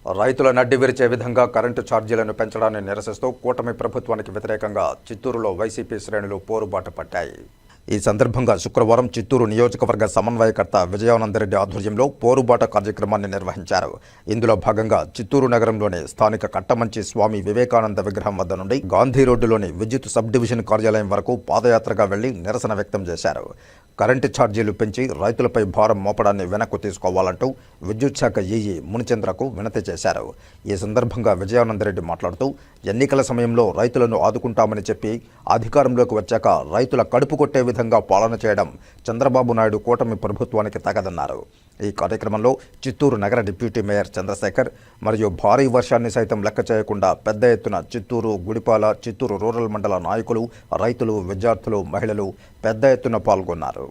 రైతుల నడ్డి విరిచే విధంగా కరెంటు ఛార్జీలను పెంచడాన్ని నిరసిస్తూ కూటమి ప్రభుత్వానికి వ్యతిరేకంగా చిత్తూరులో వైసీపీ శ్రేణులు పోరుబాట పట్టాయి. ఈ సందర్భంగా శుక్రవారం చిత్తూరు నియోజకవర్గ సమన్వయకర్త విజయానందరెడ్డి ఆధ్వర్యంలో పోరుబాట కార్యక్రమాన్ని నిర్వహించారు. ఇందులో భాగంగా చిత్తూరు నగరంలోని స్థానిక కట్టమంచి స్వామి వివేకానంద విగ్రహం వద్ద నుండి గాంధీ రోడ్డులోని విద్యుత్ సబ్ డివిజన్ కార్యాలయం వరకు పాదయాత్రగా వెళ్లి నిరసన వ్యక్తం చేశారు. కరెంటు ఛార్జీలు పెంచి రైతులపై భారం మోపడాన్ని వెనక్కు తీసుకోవాలంటూ విద్యుత్ శాఖ ఈఈ మునిచంద్రకు వినతి చేశారు. ఈ సందర్భంగా విజయానందరెడ్డి మాట్లాడుతూ ఎన్నికల సమయంలో రైతులను ఆదుకుంటామని చెప్పి అధికారంలోకి వచ్చాక రైతుల కడుపు కొట్టే విధంగా పాలన చేయడం చంద్రబాబు నాయుడు కూటమి ప్రభుత్వానికి తగదన్నారు. ఈ కార్యక్రమంలో చిత్తూరు నగర డిప్యూటీ మేయర్ చంద్రశేఖర్ మరియు భారీ వర్షాన్ని సైతం లెక్క చేయకుండా పెద్ద ఎత్తున చిత్తూరు, గుడిపాల, చిత్తూరు రూరల్ మండల నాయకులు, రైతులు, విద్యార్థులు, మహిళలు పెద్ద ఎత్తున పాల్గొన్నారు.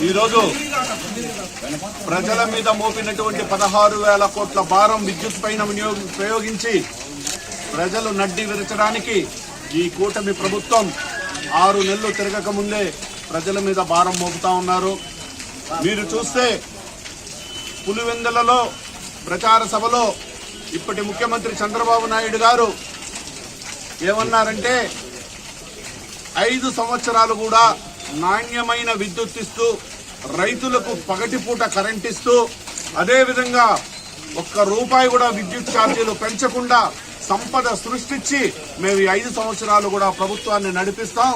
ఈరోజు ప్రజల మీద మోపినటువంటి 16,000 కోట్ల భారం విద్యుత్ పైన ప్రయోగించి ప్రజలు నడ్డి విరచడానికి ఈ కూటమి ప్రభుత్వం 6 నెలలు తిరగక ముందే ప్రజల మీద భారం మోపుతా ఉన్నారు. మీరు చూస్తే పులివెందులలో ప్రచార సభలో ఇప్పటి ముఖ్యమంత్రి చంద్రబాబు నాయుడు గారు ఏమన్నారంటే 5 సంవత్సరాలు కూడా నాణ్యమైన విద్యుత్ ఇస్తూ రైతులకు పగటిపూట కరెంట్ ఇస్తూ అదేవిధంగా ₹1 కూడా విద్యుత్ ఛార్జీలు పెంచకుండా సంపద సృష్టించి మేము 5 సంవత్సరాలు కూడా ప్రభుత్వాన్ని నడిపిస్తాం.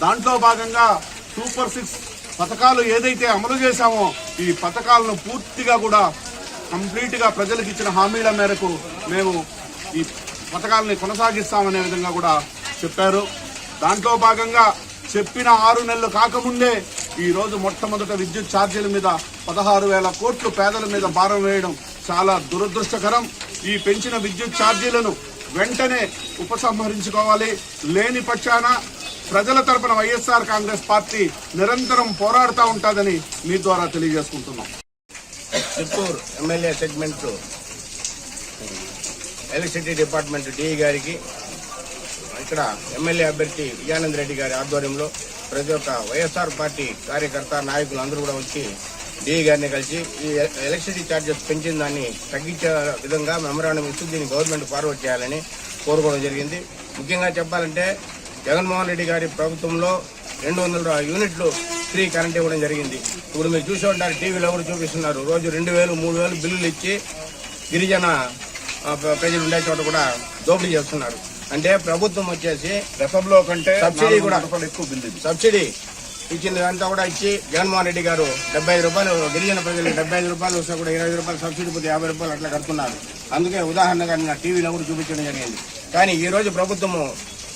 దాంట్లో భాగంగా సూపర్ 6 పథకాలు ఏదైతే అమలు చేశామో ఈ పథకాలను పూర్తిగా కూడా కంప్లీట్గా ప్రజలకు ఇచ్చిన హామీల మేరకు మేము ఈ పథకాలని కొనసాగిస్తామనే విధంగా కూడా చెప్పారు. దాంట్లో భాగంగా చెప్పిన 6 నెలలు కాకముందే ఈ రోజు మొట్టమొదట విద్యుత్ ఛార్జీల మీద 16,000 కోట్లు పేదల మీద భారం వేయడం చాలా దురదృష్టకరం. ఈ పెంచిన విద్యుత్ ఛార్జీలను వెంటనే ఉపసంహరించుకోవాలి. లేని పక్షాన ప్రజల తరపున వైఎస్ఆర్ కాంగ్రెస్ పార్టీ నిరంతరం పోరాడుతూ ఉంటుందని మీ ద్వారా తెలియజేసుకుంటున్నాం. Chittoor MLA segment electricity department DE గారికి, ఇక్కడ ఎమ్మెల్యే అభ్యర్థి విజయానంద రెడ్డి గారి ఆధ్వర్యంలో ప్రతి ఒక్క వైఎస్ఆర్ పార్టీ కార్యకర్త నాయకులు అందరూ కూడా వచ్చి డిఈ గారిని కలిసి ఈ ఎలక్ట్రిసిటీ ఛార్జెస్ పెంచిన దాన్ని తగ్గించే విధంగా మెమరాండం ఇస్తూ దీన్ని గవర్నమెంట్ ఫార్వర్డ్ చేయాలని కోరుకోవడం జరిగింది. ముఖ్యంగా చెప్పాలంటే జగన్మోహన్ రెడ్డి గారి ప్రభుత్వంలో 200 యూనిట్లు ఫ్రీ కరెంట్ ఇవ్వడం జరిగింది. ఇప్పుడు మీరు చూసి ఉంటారు, టీవీలో కూడా చూపిస్తున్నారు. రోజు 2,000, 3,000 బిల్లులు ఇచ్చి గిరిజన ప్రజలు ఉండే చోట కూడా దోపిడీ చేస్తున్నారు. అంటే ప్రభుత్వం వచ్చేసి గతంలో కంటే సబ్సిడీ కూడా ఎక్కువ బిల్లు సబ్సిడీ ఇచ్చిందంతా కూడా ఇచ్చి జగన్మోహన్ రెడ్డి గారు ₹75 గిరిజన ప్రజలకు ₹75 వస్తే కూడా ₹20 సబ్సిడీ పోతే ₹50 అట్లా కడుతున్నారు. అందుకే ఉదాహరణగా నా టీవీలో కూడా చూపించడం జరిగింది. కానీ ఈ రోజు ప్రభుత్వము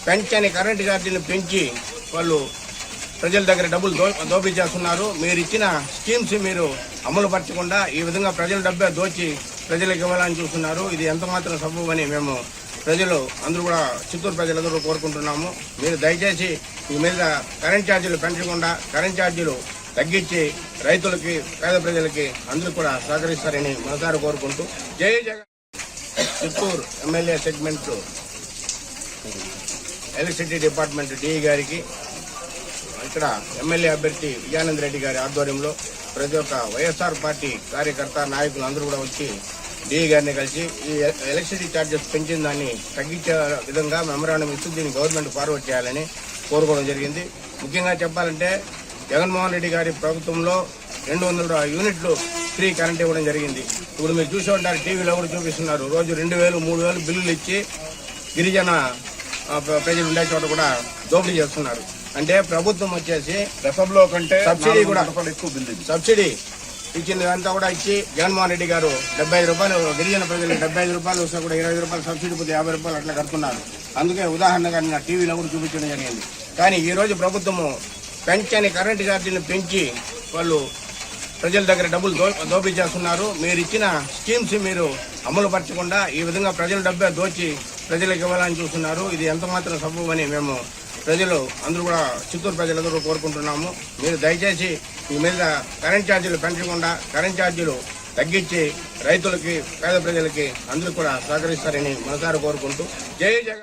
పెంచని కరెంటు ఛార్జీలు పెంచి వాళ్ళు ప్రజల దగ్గర డబ్బులు దోపిడీ చేస్తున్నారు. మీరు ఇచ్చిన స్కీమ్స్ మీరు అమలు పరచకుండా ఈ విధంగా ప్రజల డబ్బే దోచి ప్రజలకు ఇవ్వాలని చూస్తున్నారు. ఇది ఎంత మాత్రం సబబని మేము ప్రజలు అందరూ కూడా చిత్తూరు ప్రజలందరూ కోరుకుంటున్నాము. మీరు దయచేసి మీ మీద కరెంట్ ఛార్జీలు పెంచకుండా కరెంట్ ఛార్జీలు తగ్గించి రైతులకి, పేద ప్రజలకి అందరూ కూడా సహకరిస్తారని మనసారి కోరుకుంటూ జై Jagan. Chittoor MLA segment electricity department DE గారికి, ఇక్కడ ఎమ్మెల్యే అభ్యర్థి విజయానంద రెడ్డి గారి ఆధ్వర్యంలో ప్రతి ఒక్క వైఎస్ఆర్ పార్టీ కార్యకర్త నాయకులు అందరూ కూడా వచ్చి డిఈ గారిని కలిసి ఈ ఎలక్ట్రిసిటీ ఛార్జెస్ పెంచిన దాన్ని తగ్గించే విధంగా మెమరాండం ఇస్తూ దీన్ని గవర్నమెంట్ ఫార్వర్డ్ చేయాలని కోరుకోవడం జరిగింది. ముఖ్యంగా చెప్పాలంటే జగన్మోహన్ రెడ్డి గారి ప్రభుత్వంలో 200 యూనిట్లు ఫ్రీ కరెంట్ ఇవ్వడం జరిగింది. ఇప్పుడు మీరు చూసి ఉంటారు, టీవీలో కూడా చూపిస్తున్నారు. రోజు 2,000, 3,000 బిల్లులు ఇచ్చి గిరిజన ప్రజలు ఉండే చోట కూడా దోపిడీ చేస్తున్నారు. అంటే ప్రభుత్వం వచ్చేసి గతంలో కంటే సబ్సిడీ కూడా ఎక్కువ బిల్లు సబ్సిడీ ఇచ్చిందంతా కూడా ఇచ్చి జగన్మోహన్ రెడ్డి గారు ₹75 గిరిజన ప్రజలకు ₹75 వస్తే కూడా ₹20 సబ్సిడీ పోతే ₹50 అట్లా కడుతున్నారు. అందుకే ఉదాహరణగా నా టీవీలో కూడా చూపించడం జరిగింది. కానీ ఈ రోజు ప్రభుత్వము పెంచని కరెంటు ఛార్జీలు పెంచి వాళ్ళు ప్రజల దగ్గర డబ్బులు దోపిడీ చేస్తున్నారు. మీరు ఇచ్చిన స్కీమ్స్ మీరు అమలు పరచకుండా ఈ విధంగా ప్రజల డబ్బే దోచి ప్రజలకు ఇవ్వాలని చూస్తున్నారు. ఇది ఎంత మాత్రం సబబని మేము ప్రజలు అందరూ కూడా చిత్తూరు ప్రజలందరూ కోరుకుంటున్నాము. మీరు దయచేసి మీ మీద కరెంట్ ఛార్జీలు పెంచకుండా కరెంట్ ఛార్జీలు తగ్గించి రైతులకి, పేద ప్రజలకి అందరూ కూడా సహకరిస్తారని మనసారి కోరుకుంటూ జై జగన్.